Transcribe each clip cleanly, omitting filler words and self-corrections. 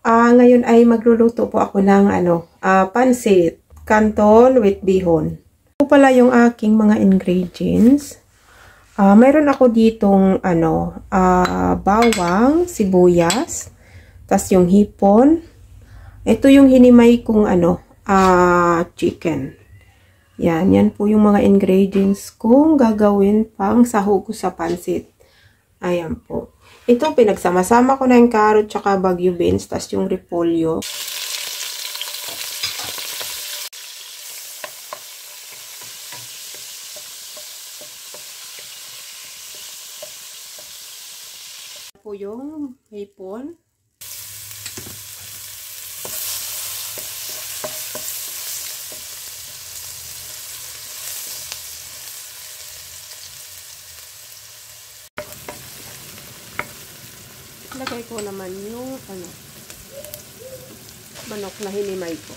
Ngayon ay magluluto po ako ng pansit, canton with bihon. Ito pala yung aking mga ingredients. Mayroon ako ditong bawang, sibuyas, tas yung hipon. Ito yung hinimay kong chicken. Yan po yung mga ingredients kong gagawin pang sahog ko sa pansit. Ayan po. Ito, pinagsama-sama ko na yung carrot tsaka bagyo beans, tas yung repolyo. Po yung hipon. Lagay ko naman yung manok na hinimay ko.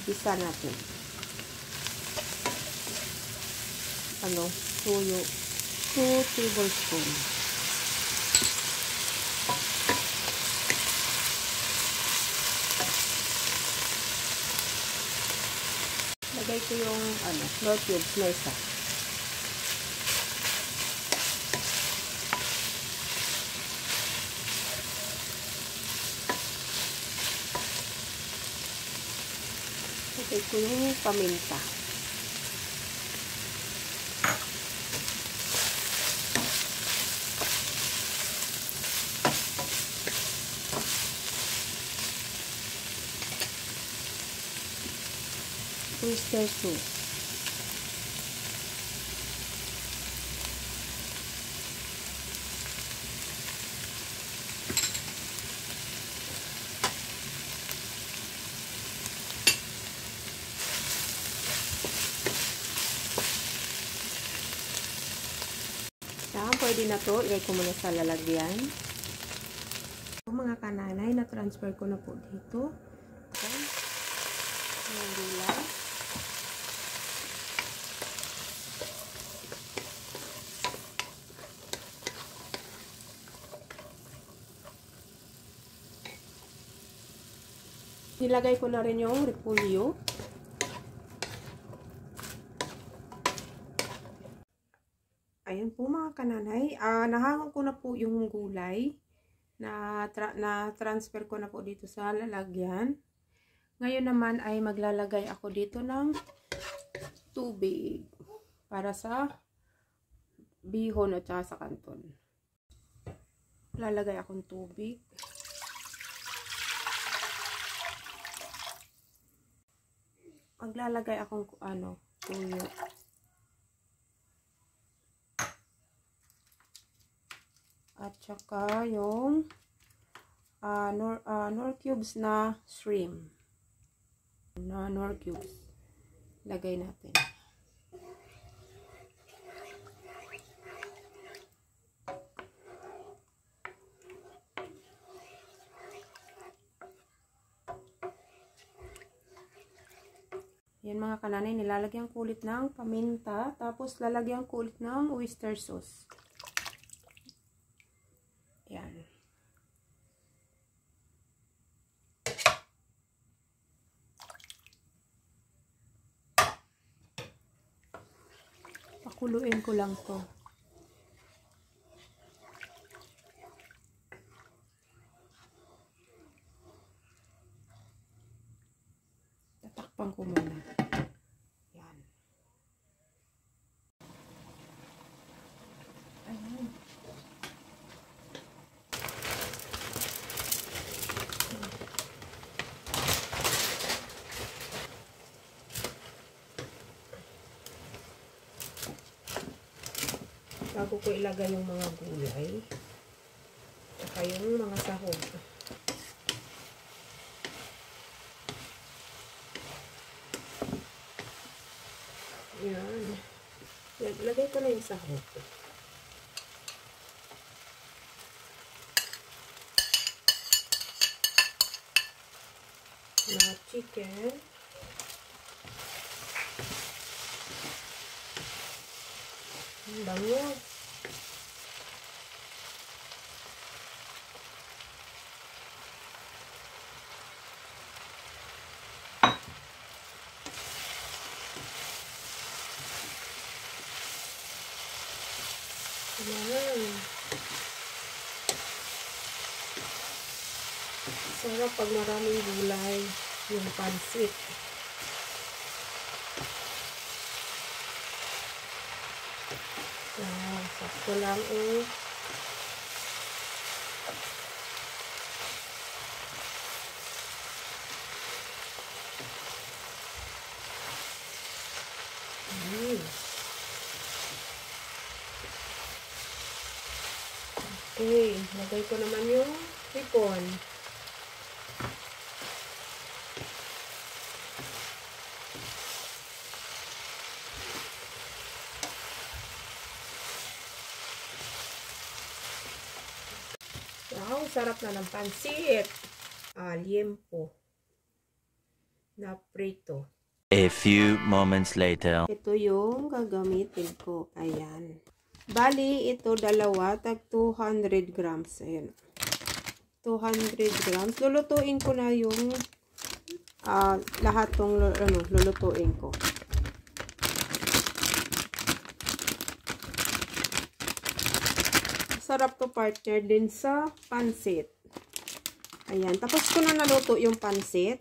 Igisa natin. Tuyo. 2 tablespoons. Lagay ko yung nor cubes na isa. Lagay ko yung paminta. Oyster sauce. Pwede na to. Ilagay ko muna sa lalagyan. Mga kananay, na-transfer ko na po dito. Ayan. Gulay. Nilagay ko na rin yung repolyo. Ayan po mga kananay, nahangon ko na po yung gulay na transfer ko na po dito sa lalagyan. Ngayon naman ay maglalagay ako dito ng tubig para sa bihon at saka sa canton. Lalagay akong tubig. Maglalagay akong tuyo. At saka yung nor cubes na shrimp. Nor cubes. Lagay natin. Yan mga kananay, nilalagyan ko ulit ng paminta. Tapos lalagyan ko ulit ng oyster sauce. Yan. Pakuluin ko lang to. Tatakpan ko muna. Yan. Ayan. Bago ko ilagay yung mga gulay, saka yung mga sahog. Yan. Lagay ko na yung sahog. Na chicken. Bango. Ayan. Sarap pag maraming gulay yung pansit. Sakto lang eh. Okay, lagay ko naman yung hipon. Wow, sarap na ng pansit. Liempo na prito. A few moments later. Ito yung gagamitin ko. Ayan. Bali, ito dalawa, tag 200 grams. Ayan. 200 grams. Lulutuin ko na yung lahat tong lulutuin ko. Sarap to partner din sa pansit. Ayan. Tapos ko na naluto yung pansit.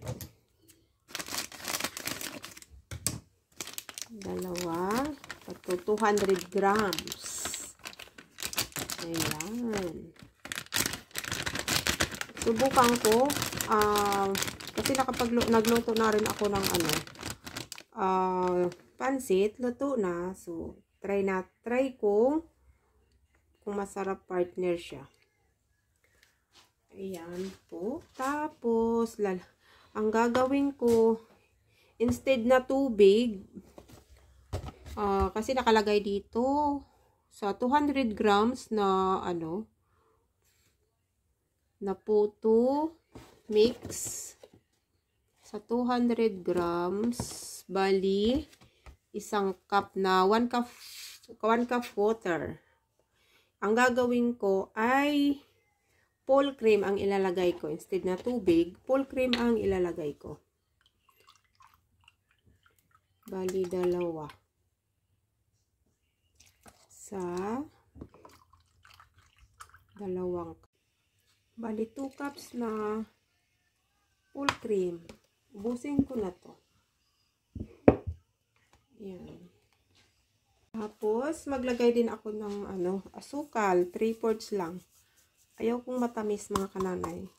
Dalawa. Ito 200 grams. Ayan. Subukan ko. Kasi nagluto na rin ako ng pansit. Luto na. So, try ko kung masarap partner siya. Ayan po. Tapos, ang gagawin ko, instead na tubig, kasi nakalagay dito, sa 200 grams na na puto mix sa 200 grams bali isang cup na 1 cup water. Ang gagawin ko ay full cream ang ilalagay ko instead na tubig, full cream ang ilalagay ko. Bali dalawa. Sa dalawang bali 2 cups na full cream. Ubusin ko na to. Yan. Tapos maglagay din ako ng asukal, 3/4 lang. Ayaw kong matamis mga kananay.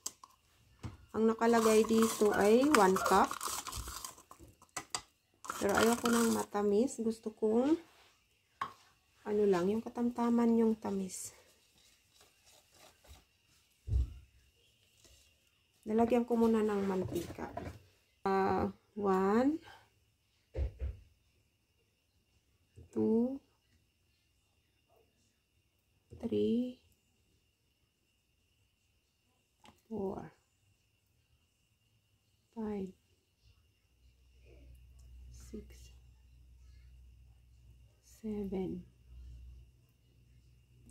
Ang nakalagay dito ay 1 cup. Pero ayaw ko ng matamis, gusto kong lang, yung katamtaman yung tamis. Nalagyan ko muna ng mantika. 1, 2, 3, 4, 5, 6, 7,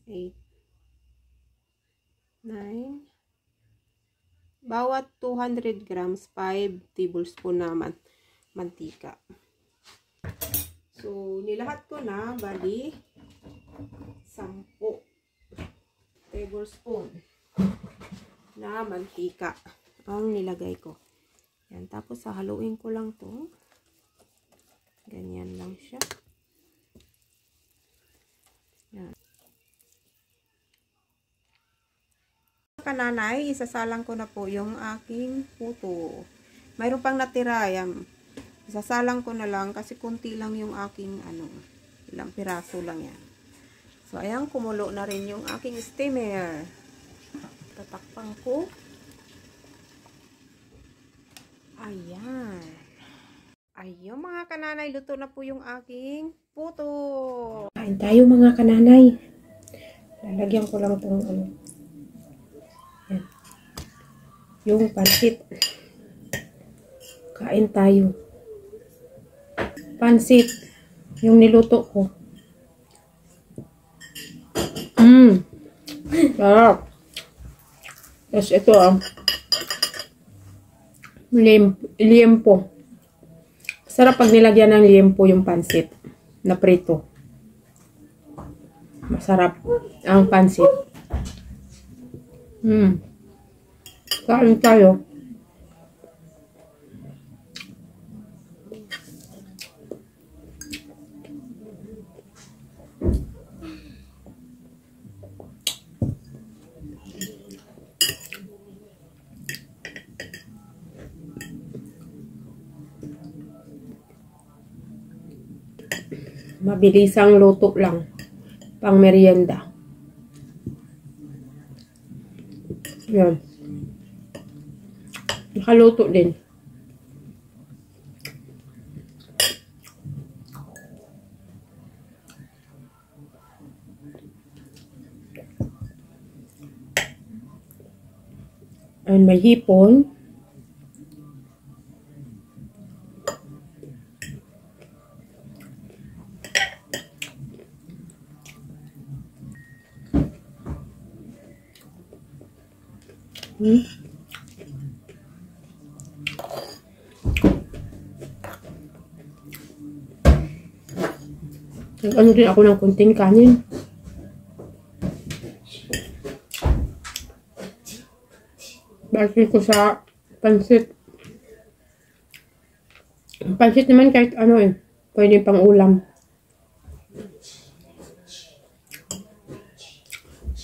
8, 9, bawat 200 grams, 5 tablespoon na mantika. So, nilahat ko na, bali, 10 tablespoon na mantika ang nilagay ko. Yan, tapos haluin ko lang to. Ganyan lang siya. Yan. Kananay, isasalang ko na po yung aking puto. Mayroon pang natira yan. Isasalang ko na lang kasi kunti lang yung aking ilang piraso lang yan. So ayan, kumulo na rin yung aking steamer. Tatakpan ko. Ayan. Ayun mga kananay, luto na po yung aking puto. Kain tayo mga kananay. Lalagyan ko lang itong yung pansit. Kain tayo. Pansit. Yung niluto ko. Sarap. Tapos ito liempo. Sarap pag nilagyan ng liempo yung pansit na prito. Masarap ang pansit. Kain tayo. Mabilisang luto lang. Pang merienda. Yan. Nakaluto din. Ayun, may hipon. Ano din ako ng kunting kanin. Balik ko sa pansit. Pansit naman kahit ano pwede pang ulam.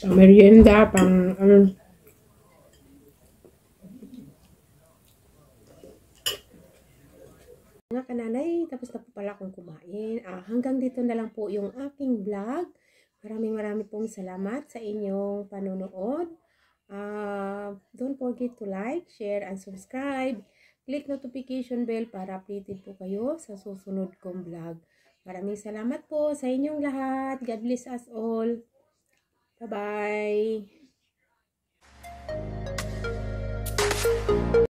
Pang merienda, pang ano. Mga kananay, tapos na po pala akong kumain. Hanggang dito na lang po yung aking vlog. Maraming pong salamat sa inyong panonood. Don't forget to like, share, and subscribe. Click notification bell para updated po kayo sa susunod kong vlog. Maraming salamat po sa inyong lahat. God bless us all. Bye-bye.